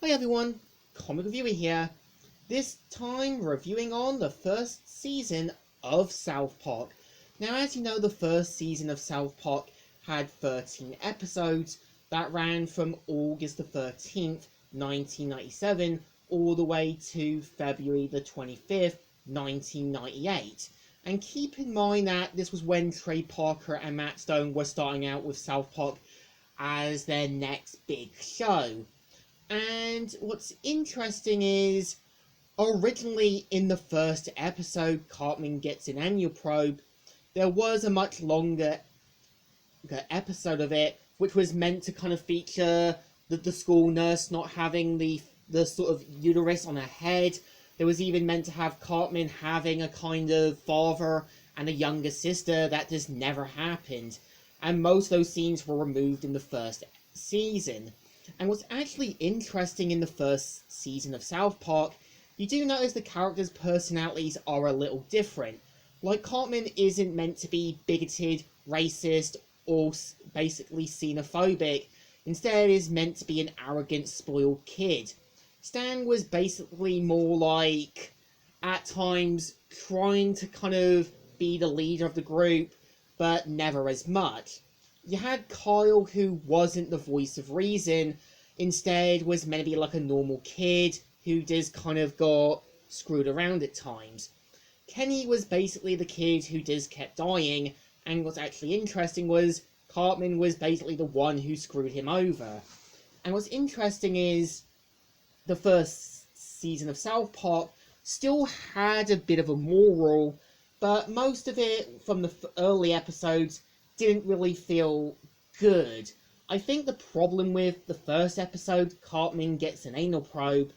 Hi everyone, Comic Reviewer here. This time reviewing on the first season of South Park. Now, as you know, the first season of South Park had 13 episodes that ran from August the 13th, 1997, all the way to February the 25th, 1998. And keep in mind that this was when Trey Parker and Matt Stone were starting out with South Park as their next big show. And what's interesting is, originally in the first episode, Cartman gets an annual probe, there was a much longer episode of it, which was meant to kind of feature the school nurse not having the sort of uterus on her head. It was even meant to have Cartman having a kind of father and a younger sister that just never happened. And most of those scenes were removed in the first season. And what's actually interesting in the first season of South Park, you do notice the characters' personalities are a little different. Like, Cartman isn't meant to be bigoted, racist, or basically xenophobic. Instead, is meant to be an arrogant, spoiled kid. Stan was basically more like, at times, trying to kind of be the leader of the group, but never as much. You had Kyle, who wasn't the voice of reason, instead was meant to be like a normal kid who just kind of got screwed around at times. Kenny was basically the kid who just kept dying, and what's actually interesting was Cartman was basically the one who screwed him over. And what's interesting is the first season of South Park still had a bit of a moral, but most of it from the early episodes didn't really feel good. I think the problem with the first episode, Cartman Gets an Anal Probe,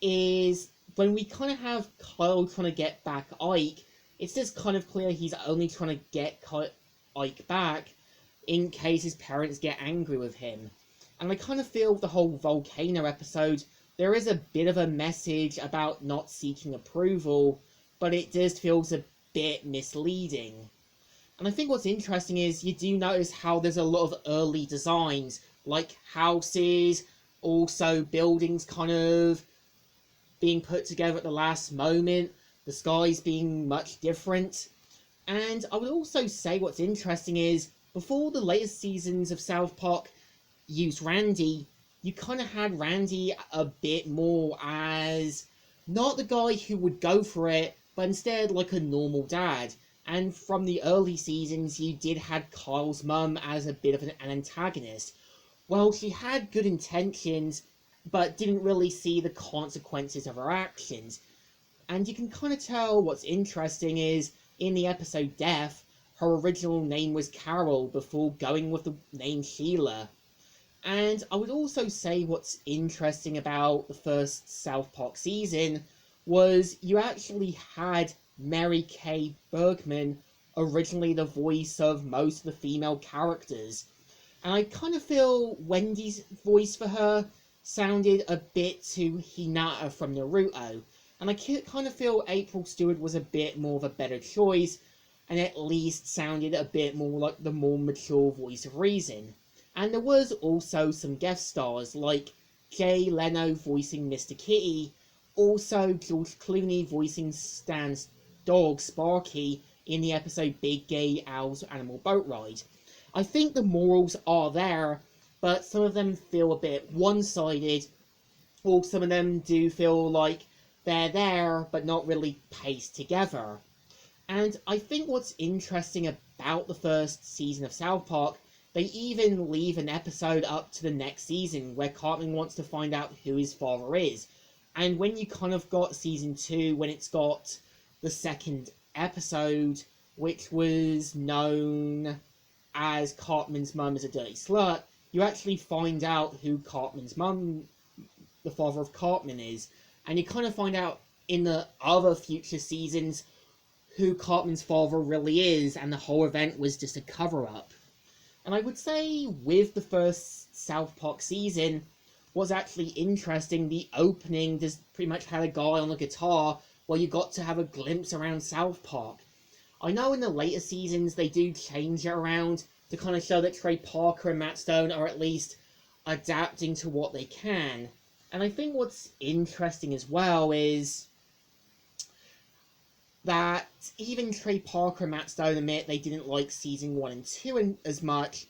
is when we kind of have Kyle trying to get back Ike, it's just kind of clear he's only trying to get Ike back in case his parents get angry with him. And I kind of feel the whole Volcano episode, there is a bit of a message about not seeking approval, but it just feels a bit misleading. And I think what's interesting is you do notice how there's a lot of early designs, like houses, also buildings kind of being put together at the last moment, the skies being much different. And I would also say what's interesting is, before the latest seasons of South Park used Randy, you kind of had Randy a bit more as not the guy who would go for it, but instead like a normal dad. And from the early seasons, you did have Kyle's mum as a bit of an antagonist. Well, she had good intentions, but didn't really see the consequences of her actions. And you can kind of tell what's interesting is, in the episode Death, her original name was Carol before going with the name Sheila. And I would also say what's interesting about the first South Park season was you actually had Mary Kay Bergman, originally the voice of most of the female characters. And I kind of feel Wendy's voice for her sounded a bit too Hinata from Naruto. And I kind of feel April Stewart was a bit more of a better choice, and at least sounded a bit more like the more mature voice of reason. And there was also some guest stars, like Jay Leno voicing Mr. Kitty, also George Clooney voicing Stan's dog Sparky in the episode Big Gay Al's Animal Boat Ride. I think the morals are there, but some of them feel a bit one-sided, or some of them do feel like they're there, but not really paced together. And I think what's interesting about the first season of South Park, they even leave an episode up to the next season where Cartman wants to find out who his father is. And when you kind of got season 2, when it's got the second episode, which was known as Cartman's mum is a dirty slut, you actually find out who Cartman's mum, the father of Cartman, is. And you kind of find out in the other future seasons who Cartman's father really is, and the whole event was just a cover-up. And I would say with the first South Park season, what's actually interesting, the opening just pretty much had a guy on a guitar, where you got to have a glimpse around South Park. I know in the later seasons they do change it around to kind of show that Trey Parker and Matt Stone are at least adapting to what they can. And I think what's interesting as well is that even Trey Parker and Matt Stone admit they didn't like season 1 and 2 as much.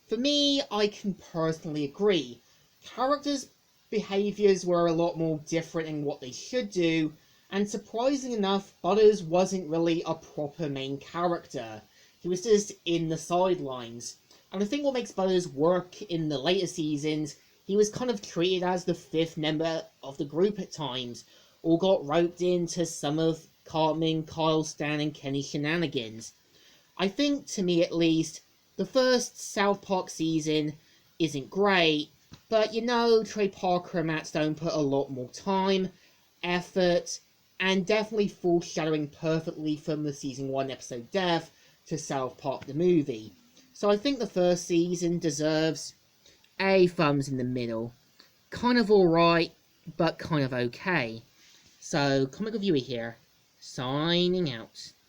For me, I can personally agree. Characters' behaviours were a lot more different in what they should do, and surprisingly enough, Butters wasn't really a proper main character. He was just in the sidelines. And I think what makes Butters work in the later seasons, he was kind of treated as the fifth member of the group at times, or got roped into some of Cartman, Kyle, Stan, and Kenny's shenanigans. I think, to me at least, the first South Park season isn't great, but Trey Parker and Matt Stone put a lot more time, effort, and definitely foreshadowing perfectly from the season 1 episode Death to South Park the movie. So I think the first season deserves a thumbs in the middle. Kind of alright, but kind of okay. So, Comic Reviewer here, signing out.